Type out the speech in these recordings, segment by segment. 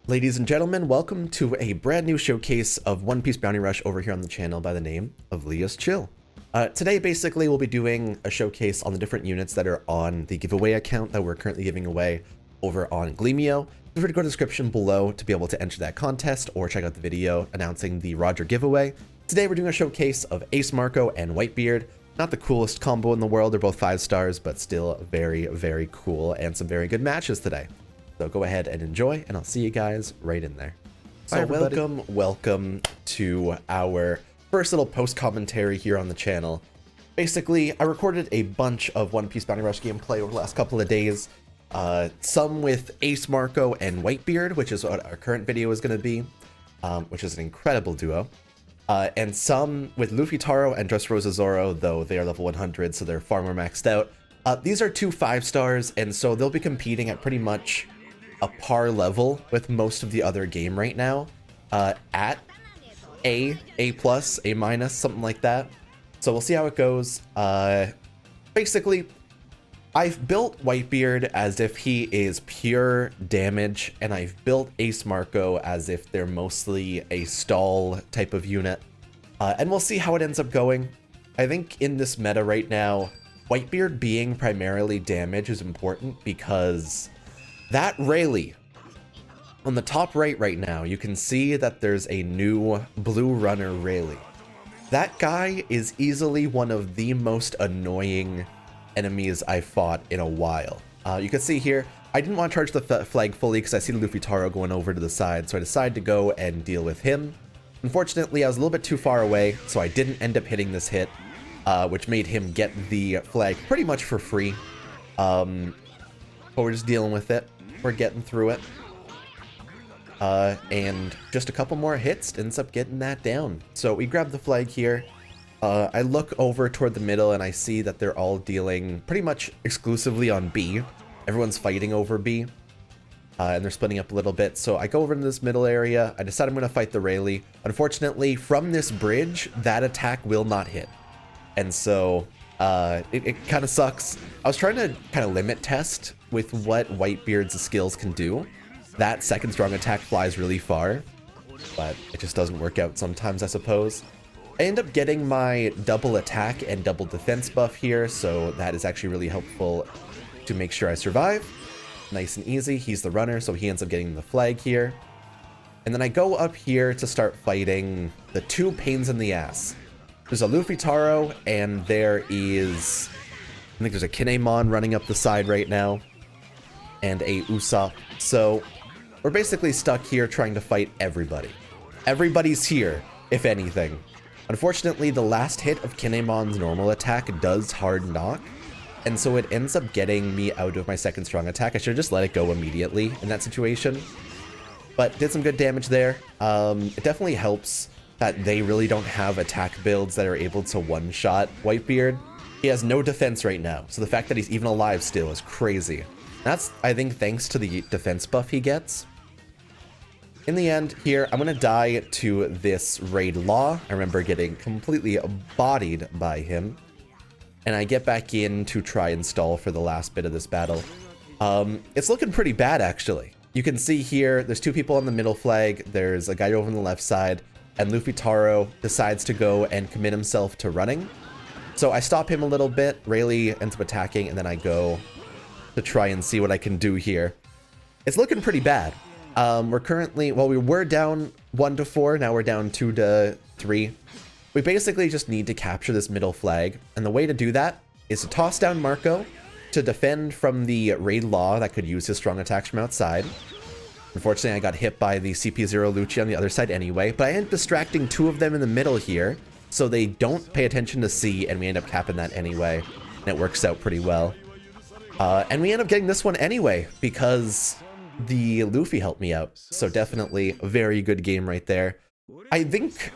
Ladies and gentlemen, welcome to a brand new showcase of One Piece Bounty Rush over here on the channel by the name of LeaIsChill. Today, basically, we'll be doing a showcase on the different units that are on the giveaway account that we're currently giving away over on Gleamio. Feel free to go to the description below to be able to enter that contest or check out the video announcing the Roger giveaway. Today, we're doing a showcase of Ace Marco and Whitebeard. Not the coolest combo in the world, they're both 5 stars, but still very, very cool and some very good matches today. So go ahead and enjoy, and I'll see you guys right in there. So welcome to our first little post commentary here on the channel. Basically, I recorded a bunch of One Piece Bounty Rush gameplay over the last couple of days. Some with Ace Marco and Whitebeard, which is what our current video is going to be, which is an incredible duo. And some with Luffy Taro and Dressrosa Zoro, though they are level 100, so they're far more maxed out. These are two 5 stars, and so they'll be competing at pretty much a par level with most of the other game right now, at A+, A-, something like that. So we'll see how it goes. Basically, I've built Whitebeard as if he is pure damage, and I've built Ace Marco as if they're mostly a stall type of unit. And we'll see how it ends up going. I think in this meta right now, Whitebeard being primarily damage is important because that Rayleigh, on the top right now, you can see that there's a new blue runner Rayleigh. That guy is easily one of the most annoying enemies I've fought in a while. You can see here, I didn't want to charge the flag fully because I see Luffy Taro going over to the side, so I decided to go and deal with him. Unfortunately, I was a little bit too far away, so I didn't end up hitting this hit, which made him get the flag pretty much for free. But we're just dealing with it. We're getting through it. And just a couple more hits ends up getting that down. So we grab the flag here. I look over toward the middle and I see that they're all dealing pretty much exclusively on B. Everyone's fighting over B. And they're splitting up a little bit. So I go over to this middle area. I decide I'm going to fight the Rayleigh. Unfortunately, from this bridge, that attack will not hit. And so it kind of sucks. I was trying to kind of limit test with what Whitebeard's skills can do. That second strong attack flies really far, but it just doesn't work out sometimes, I suppose. I end up getting my double attack and double defense buff here, so that is actually really helpful to make sure I survive. Nice and easy. He's the runner, so he ends up getting the flag here. And then I go up here to start fighting the two pains in the ass. There's a Luffy Taro, and there is, I think there's a Kinemon running up the side right now, and a Usopp. So we're basically stuck here trying to fight everybody. Everybody's here, if anything. Unfortunately, the last hit of Kinemon's normal attack does hard knock, and so it ends up getting me out of my second strong attack. I should have just let it go immediately in that situation, but did some good damage there. It definitely helps that they really don't have attack builds that are able to one-shot Whitebeard. He has no defense right now, so the fact that he's even alive still is crazy. That's, I think, thanks to the defense buff he gets. In the end, here, I'm going to die to this Raid Law. I remember getting completely bodied by him. And I get back in to try and stall for the last bit of this battle. It's looking pretty bad, actually. You can see here, there's two people on the middle flag. There's a guy over on the left side. And Luffy Taro decides to go and commit himself to running. So I stop him a little bit. Rayleigh ends up attacking, and then I go to try and see what I can do here. It's looking pretty bad. We're currently, well, we were down 1-4, now we're down 2-3. We basically just need to capture this middle flag, and the way to do that is to toss down Marco to defend from the Raid Law that could use his strong attacks from outside. Unfortunately, I got hit by the CP0 Lucci on the other side anyway, but I end up distracting 2 of them in the middle here, so they don't pay attention to C, and we end up capping that anyway, and it works out pretty well. And we end up getting this one anyway, because the Luffy helped me out. So definitely a very good game right there. I think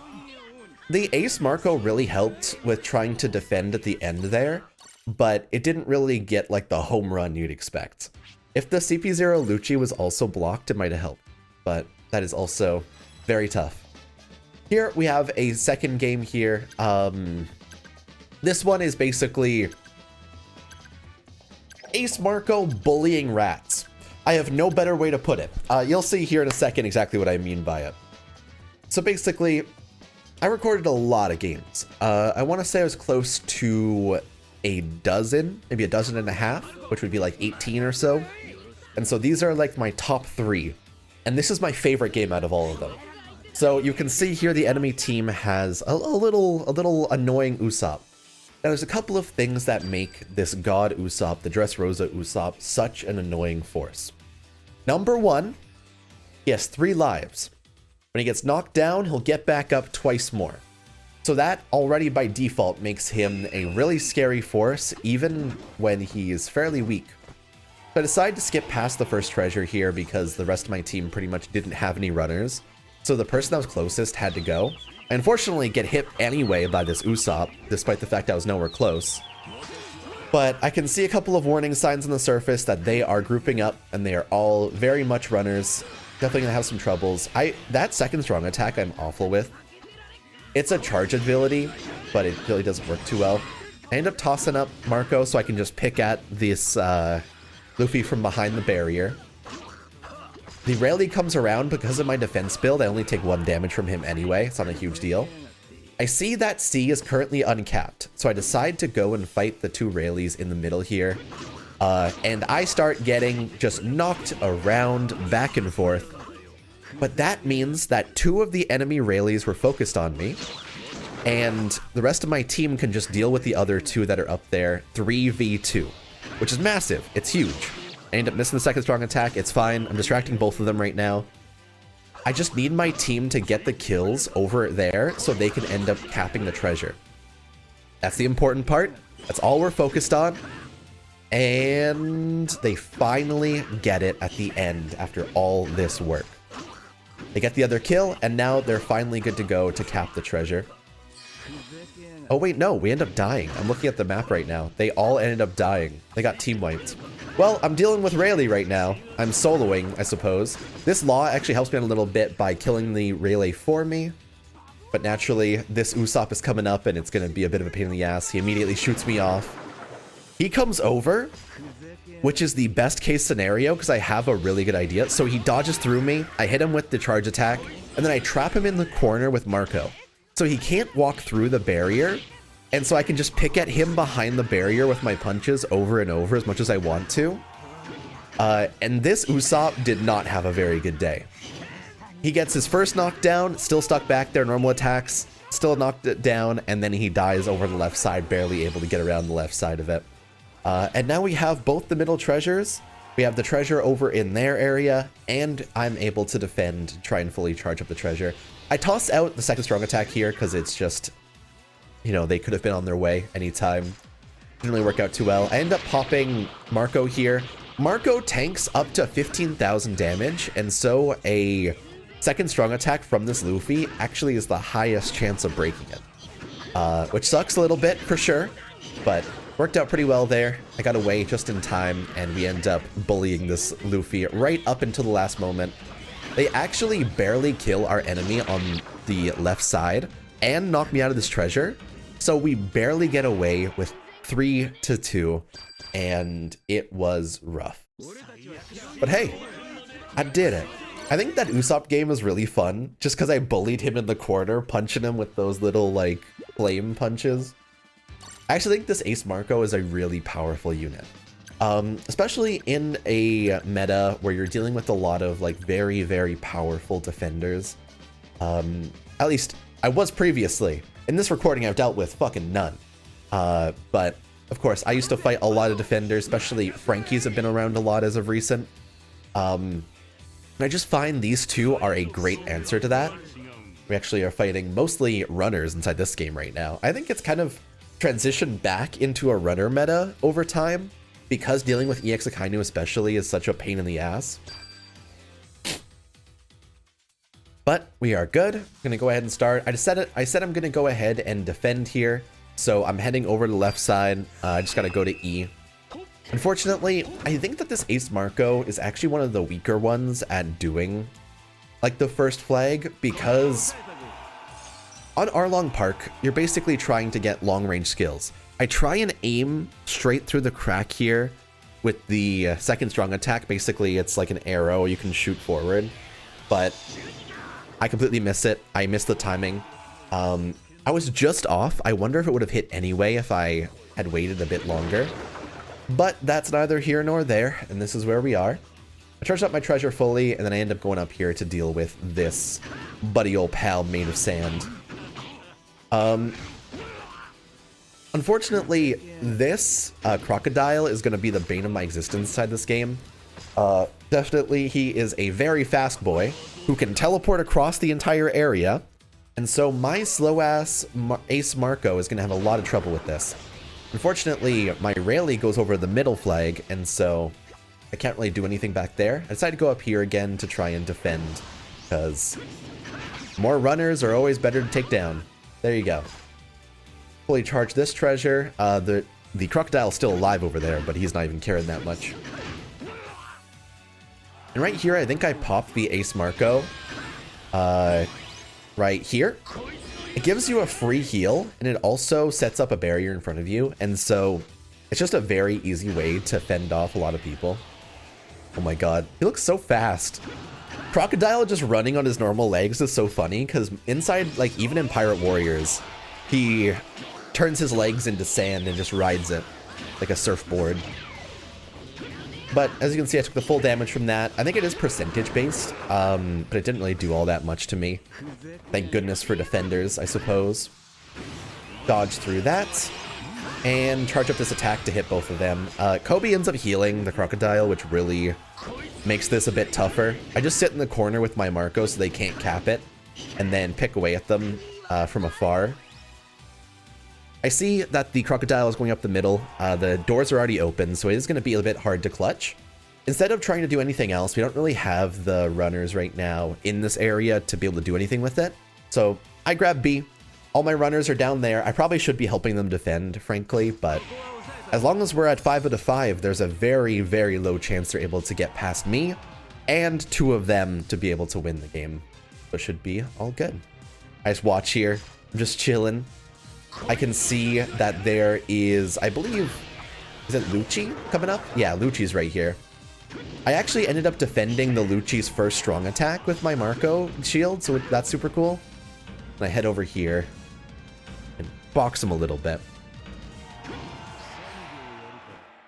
the Ace Marco really helped with trying to defend at the end there, but it didn't really get like the home run you'd expect. If the CP0 Lucci was also blocked, it might have helped, but that is also very tough. Here we have a second game here. This one is basically Ace Marco bullying rats. I have no better way to put it. You'll see here in a second exactly what I mean by it. So basically, I recorded a lot of games. I want to say I was close to a dozen, maybe a dozen and a half, which would be like 18 or so. And so these are like my top 3. And this is my favorite game out of all of them. So you can see here the enemy team has a little annoying Usopp. Now there's a couple of things that make this god Usopp, the Dressrosa Usopp, such an annoying force. Number 1, he has 3 lives. When he gets knocked down, he'll get back up twice more. So that already by default makes him a really scary force, even when he's fairly weak. So I decided to skip past the first treasure here because the rest of my team pretty much didn't have any runners. So the person that was closest had to go. I unfortunately get hit anyway by this Usopp, despite the fact I was nowhere close. But I can see a couple of warning signs on the surface that they are grouping up and they are all very much runners. Definitely gonna have some troubles. That second strong attack I'm awful with. It's a charge ability, but it really doesn't work too well. I end up tossing up Marco so I can just pick at this Luffy from behind the barrier. The Rayleigh comes around because of my defense build. I only take 1 damage from him anyway. It's not a huge deal. I see that C is currently uncapped, so I decide to go and fight the 2 Rayleighs in the middle here. And I start getting just knocked around back and forth. But that means that 2 of the enemy Rayleighs were focused on me, and the rest of my team can just deal with the other 2 that are up there 3v2, which is massive. It's huge. I end up missing the second strong attack. It's fine. I'm distracting both of them right now. I just need my team to get the kills over there so they can end up capping the treasure. That's the important part. That's all we're focused on. And they finally get it at the end after all this work. They get the other kill, and now they're finally good to go to cap the treasure. Oh wait, no, we end up dying. I'm looking at the map right now. They all ended up dying. They got team wiped. Well, I'm dealing with Rayleigh right now. I'm soloing, I suppose. This Law actually helps me out a little bit by killing the Rayleigh for me. But naturally, this Usopp is coming up and it's going to be a bit of a pain in the ass. He immediately shoots me off. He comes over, which is the best case scenario because I have a really good idea. So he dodges through me. I hit him with the charge attack, and then I trap him in the corner with Marco. So he can't walk through the barrier. And so I can just pick at him behind the barrier with my punches over and over as much as I want to. And this Usopp did not have a very good day. He gets his first knockdown, still stuck back there, normal attacks, still knocked it down, and then he dies over the left side, barely able to get around the left side of it. And now we have both the middle treasures. We have the treasure over in their area, and I'm able to defend, try and fully charge up the treasure. I tossed out the second strong attack here because it's just, you know, they could have been on their way anytime. Didn't really work out too well. I end up popping Marco here. Marco tanks up to 15,000 damage, and so a second strong attack from this Luffy actually is the highest chance of breaking it. Which sucks a little bit for sure, but worked out pretty well there. I got away just in time, and we end up bullying this Luffy right up until the last moment. They actually barely kill our enemy on the left side and knock me out of this treasure. So we barely get away with 3-2, and it was rough. But hey, I did it. I think that Usopp game was really fun just because I bullied him in the corner, punching him with those little like flame punches. I actually think this Ace Marco is a really powerful unit. Especially in a meta where you're dealing with a lot of like very, very powerful defenders. At least I was previously. In this recording, I've dealt with fucking none. But of course, I used to fight a lot of defenders, especially Frankies have been around a lot as of recent. And I just find these 2 are a great answer to that. We actually are fighting mostly runners inside this game right now. I think it's kind of transitioned back into a runner meta over time, because dealing with EX Akainu especially is such a pain in the ass. But we are good. I'm gonna go ahead and start. I said I'm gonna go ahead and defend here. So I'm heading over to the left side. I just gotta go to E. Unfortunately, I think that this Ace Marco is actually one of the weaker ones at doing like the first flag, because on Arlong Park, you're basically trying to get long range skills. I try and aim straight through the crack here with the second strong attack. Basically, it's like an arrow you can shoot forward, but I completely miss it. I missed the timing. I was just off. I wonder if it would have hit anyway if I had waited a bit longer, but that's neither here nor there, and this is where we are. I charged up my treasure fully, and then I end up going up here to deal with this buddy old pal made of sand. Unfortunately, this crocodile is going to be the bane of my existence inside this game. Definitely, he is a very fast boy who can teleport across the entire area. And so my slow-ass Ace Marco is going to have a lot of trouble with this. Unfortunately, my rally goes over the middle flag, and so I can't really do anything back there. I decided to go up here again to try and defend, because more runners are always better to take down. There you go. Fully charge this treasure. The crocodile's still alive over there, but he's not even caring that much. And right here, I think I popped the Ace Marco. Right here. It gives you a free heal, and it also sets up a barrier in front of you, and so it's just a very easy way to fend off a lot of people. Oh my god, he looks so fast. Crocodile just running on his normal legs is so funny, because inside, like, even in Pirate Warriors, he turns his legs into sand and just rides it like a surfboard. But as you can see, I took the full damage from that. I think it is percentage based, but it didn't really do all that much to me. Thank goodness for defenders, I suppose. Dodge through that, and charge up this attack to hit both of them. Kobe ends up healing the crocodile, which really makes this a bit tougher. I just sit in the corner with my Marco so they can't cap it, and then pick away at them from afar. I see that the crocodile is going up the middle. The doors are already open, so it is going to be a bit hard to clutch. Instead of trying to do anything else, we don't really have the runners right now in this area to be able to do anything with it. So I grab B. All my runners are down there. I probably should be helping them defend, frankly, but as long as we're at 5 out of 5, there's a very, very low chance they're able to get past me and 2 of them to be able to win the game. So it should be all good. Nice watch here. I'm just chilling. I can see that there is, I believe, is it Lucci coming up? Yeah, Lucci's right here. I actually ended up defending the Lucci's first strong attack with my Marco shield, so that's super cool. And I head over here and box him a little bit.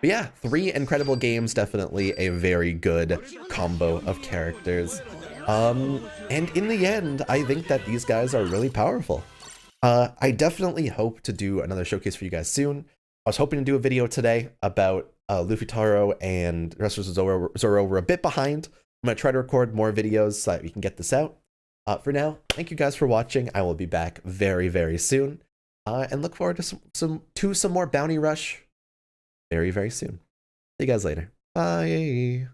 But yeah, 3 incredible games, definitely a very good combo of characters. And in the end, I think that these guys are really powerful. I definitely hope to do another showcase for you guys soon. I was hoping to do a video today about Luffy Taro and the rest of Zoro. We're a bit behind. I'm going to try to record more videos so that we can get this out. For now, thank you guys for watching. I will be back very, very soon. And look forward to some more Bounty Rush very, very soon. See you guys later. Bye.